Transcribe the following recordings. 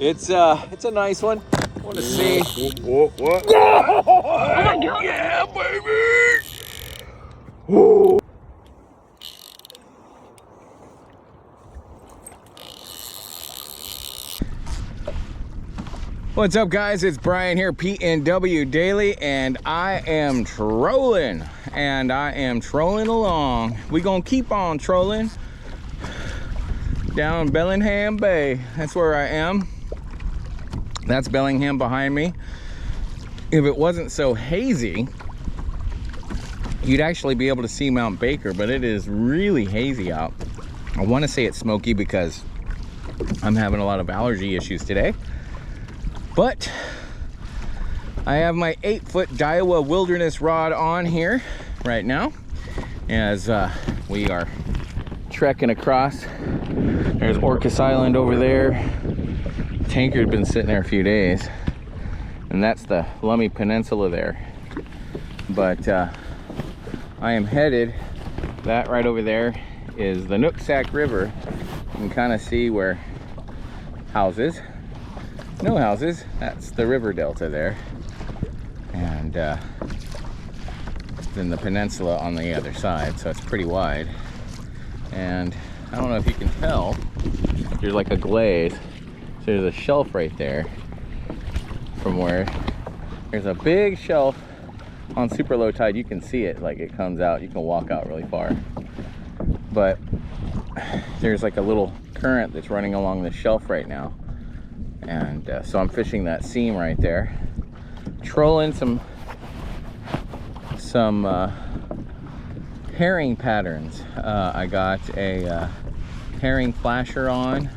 It's a nice one. I want to see. What? Oh my God. Yeah, baby. Woo. What's up, guys? It's Brian here, PNW Daily, and I am trolling, along. We gonna keep on trolling down Bellingham Bay. That's where I am. That's Bellingham behind me. If it wasn't so hazy, you'd actually be able to see Mount Baker, but it is really hazy out. I want to say it's smoky because I'm having a lot of allergy issues today. But I have my 8-foot Daiwa wilderness rod on here right now as we are trekking across. There's Orcas Island over there. Tanker had been sitting there a few days, and that's the Lummi Peninsula there. But I am headed, that right over there is the Nooksack River. You can kind of see where houses. No houses, that's the river delta there, and then the peninsula on the other side, so it's pretty wide. And I don't know if you can tell, there's like a glaze, so there's a shelf right there from where there's a big shelf on super low tide. You can see it, like it comes out, you can walk out really far, but there's like a little current that's running along the shelf right now. And so I'm fishing that seam right there, trolling some herring patterns. I got a herring flasher on,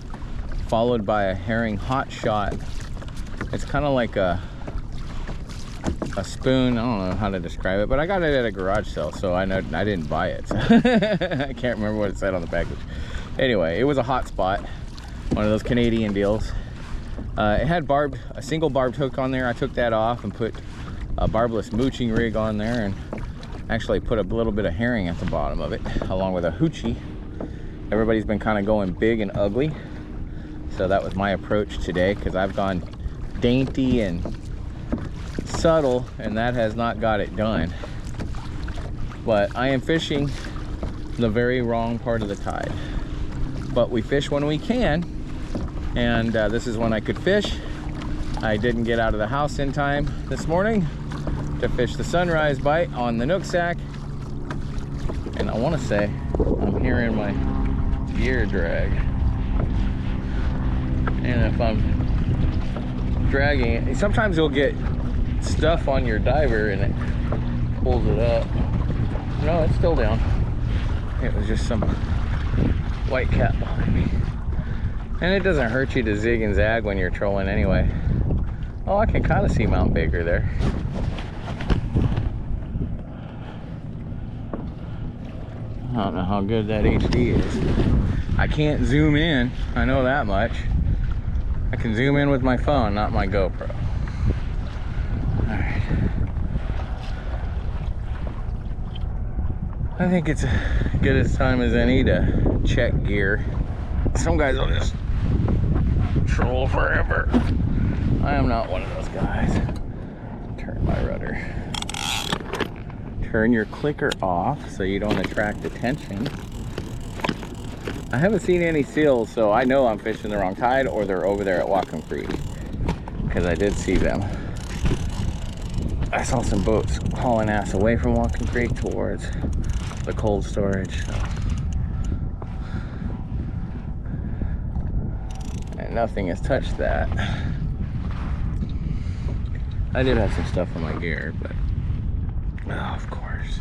followed by a herring hot shot. It's kind of like a spoon. I don't know how to describe it, but I got it at a garage sale, so I know I didn't buy it. I can't remember what it said on the package. Anyway, it was a hot spot, one of those Canadian deals. It had a single barbed hook on there. I took that off and put a barbless mooching rig on there, and actually put a little bit of herring at the bottom of it, along with a hoochie. Everybody's been kind of going big and ugly, so that was my approach today, because I've gone dainty and subtle, and that has not got it done. But I am fishing the very wrong part of the tide. But we fish when we can. And this is when I could fish. I didn't get out of the house in time this morning to fish the sunrise bite on the Nooksack. And I want to say I'm hearing my gear drag. And if I'm dragging it, sometimes you'll get stuff on your diver and it pulls it up. No, it's still down. It was just some white cat behind me. And it doesn't hurt you to zig and zag when you're trolling anyway. Oh, I can kind of see Mount Baker there. I don't know how good that HD is. I can't zoom in, I know that much. I can zoom in with my phone, not my GoPro. Alright. I think it's as good as time as any to check gear. Some guys will just troll forever. I am not one of those guys. Turn my rudder. Turn your clicker off so you don't attract attention. I haven't seen any seals, so I know I'm fishing the wrong tide, or they're over there at Whatcom Creek, because I did see them. I saw some boats hauling ass away from Whatcom Creek towards the cold storage. So. Nothing has touched that. I did have some stuff on my gear, but oh, of course,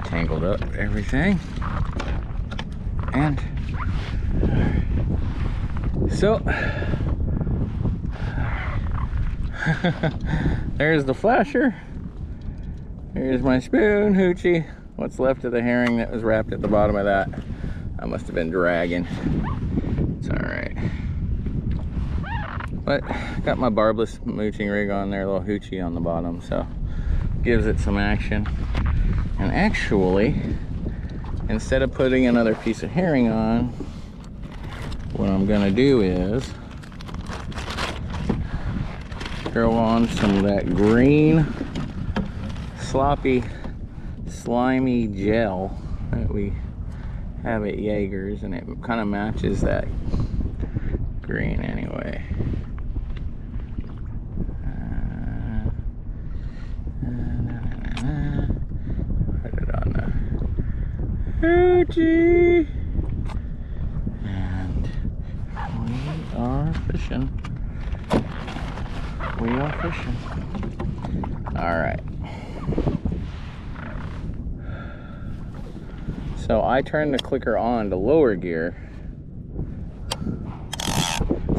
tangled up everything. And so there's the flasher. Here's my spoon, hoochie. What's left of the herring that was wrapped at the bottom of that. I must have been dragging. It's all right. But got my barbless mooching rig on there, a little hoochie on the bottom, so gives it some action. And actually, instead of putting another piece of herring on, what I'm gonna do is throw on some of that green, sloppy, slimy gel that we have at Jaeger's, and it kind of matches that green anyway. Put it on the Fuji, and we are fishing. We are fishing. All right. So I turned the clicker on to lower gear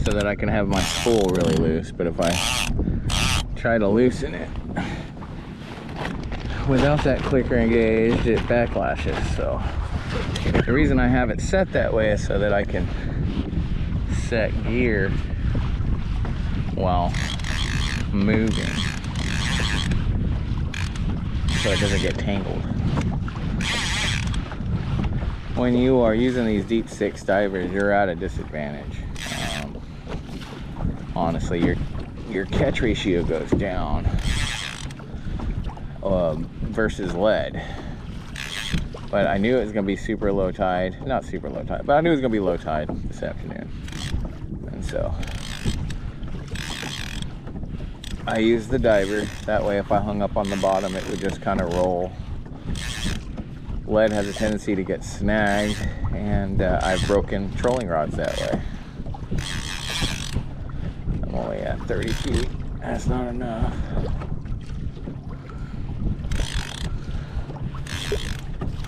so that I can have my spool really loose, but if I try to loosen it without that clicker engaged, it backlashes. So the reason I have it set that way is so that I can set gear while moving, so it doesn't get tangled. When you are using these deep 6 divers, you're at a disadvantage. Honestly, your catch ratio goes down versus lead. But I knew it was going to be super low tide. Not super low tide, but I knew it was going to be low tide this afternoon. And so I used the diver. That way if I hung up on the bottom, it would just kind of roll. Lead has a tendency to get snagged, and I've broken trolling rods that way. I'm only at 30 feet. That's not enough.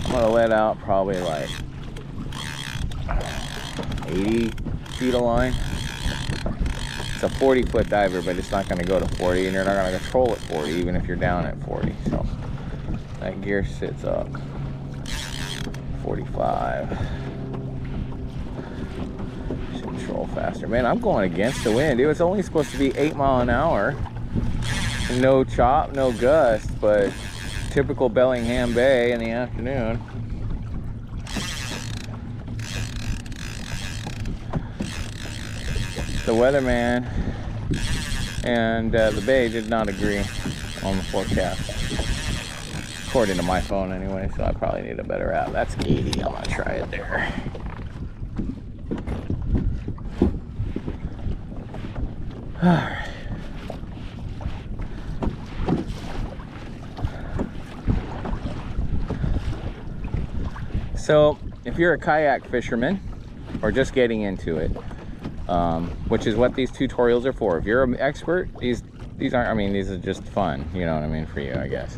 I'm gonna let out probably like 80 feet of line. It's a 40-foot diver, but it's not gonna go to 40, and you're not gonna troll at 40 even if you're down at 40. So that gear sits up. 45. Should control faster. Man, I'm going against the wind, dude. It's only supposed to be 8 miles an hour. No chop, no gust, but typical Bellingham Bay in the afternoon. The weatherman and the bay did not agree on the forecast. According to my phone anyway, so I probably need a better app. That's 80, I'm gonna try it there. Alright. So, if you're a kayak fisherman, or just getting into it, which is what these tutorials are for. If you're an expert, these aren't, I mean, these are just fun, you know what I mean, for you, I guess.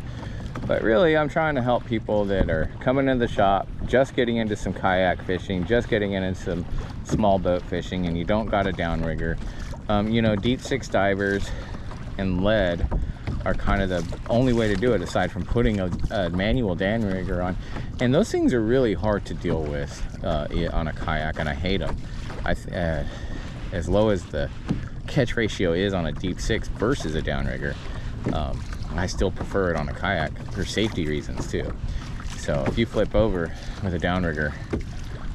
But really, I'm trying to help people that are coming into the shop, just getting into some kayak fishing, just getting into some small boat fishing, and you don't got a downrigger. You know, deep 6 divers and lead are kind of the only way to do it, aside from putting a manual downrigger on. And those things are really hard to deal with on a kayak, and I hate them. As low as the catch ratio is on a deep 6 versus a downrigger, I still prefer it on a kayak for safety reasons too. So if you flip over with a downrigger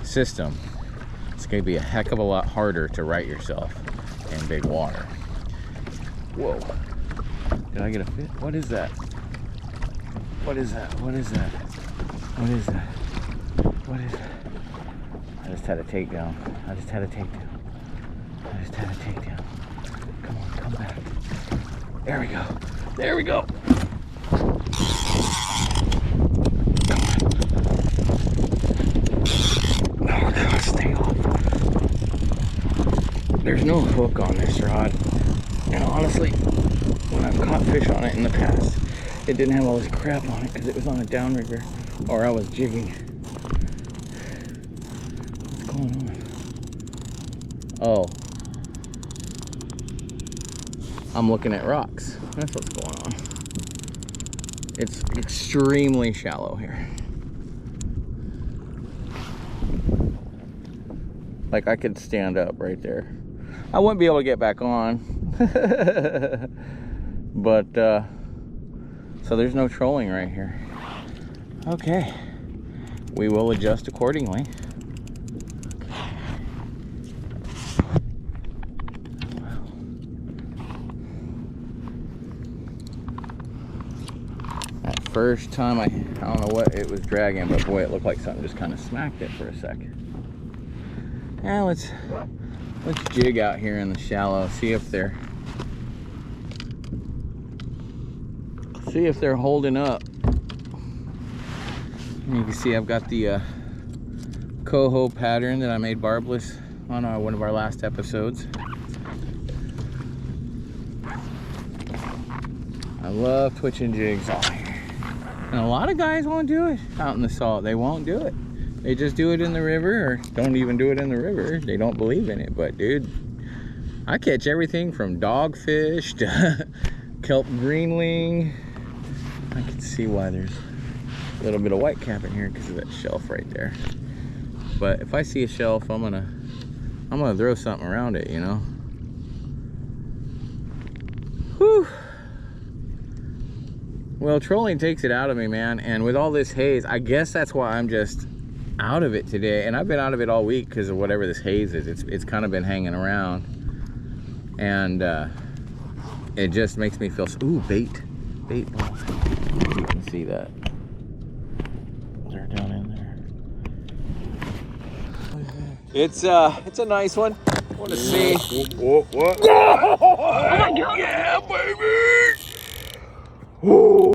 system, it's going to be a heck of a lot harder to right yourself in big water. Whoa. Did I get a fit? What is that? What is that? What is that? What is that? What is that? I just had a takedown. I just had a takedown. I just had a takedown. Come on, come back. There we go. There we go. Oh God, stay off. There's no hook on this rod. And honestly, when I've caught fish on it in the past, it didn't have all this crap on it because it was on a downrigger or I was jigging. What's going on? Oh. I'm looking at rocks. That's what's going on. It's extremely shallow here. Like I could stand up right there. I wouldn't be able to get back on. But so there's no trolling right here. Okay. We will adjust accordingly. first time I don't know what it was dragging, but boy, it looked like something just kind of smacked it for a sec. Now let's jig out here in the shallow, see if they're holding up. And you can see I've got the coho pattern that I made barbless on one of our last episodes. I love twitching jigs on here. And a lot of guys won't do it out in the salt. They won't do it. They just do it in the river, or don't even do it in the river. They don't believe in it. But dude, I catch everything from dogfish to kelp greenling. I can see why there's a little bit of whitecap in here because of that shelf right there. But if I see a shelf, I'm gonna throw something around it, you know. Whew. Well, trolling takes it out of me, man. And with all this haze, I guess that's why I'm just out of it today. And I've been out of it all week because of whatever this haze is. It's kind of been hanging around. And it just makes me feel, ooh, bait ball. You can see that. They're down in there. It's a nice one. I want to see. What? Oh my God. Yeah, baby. Ooh.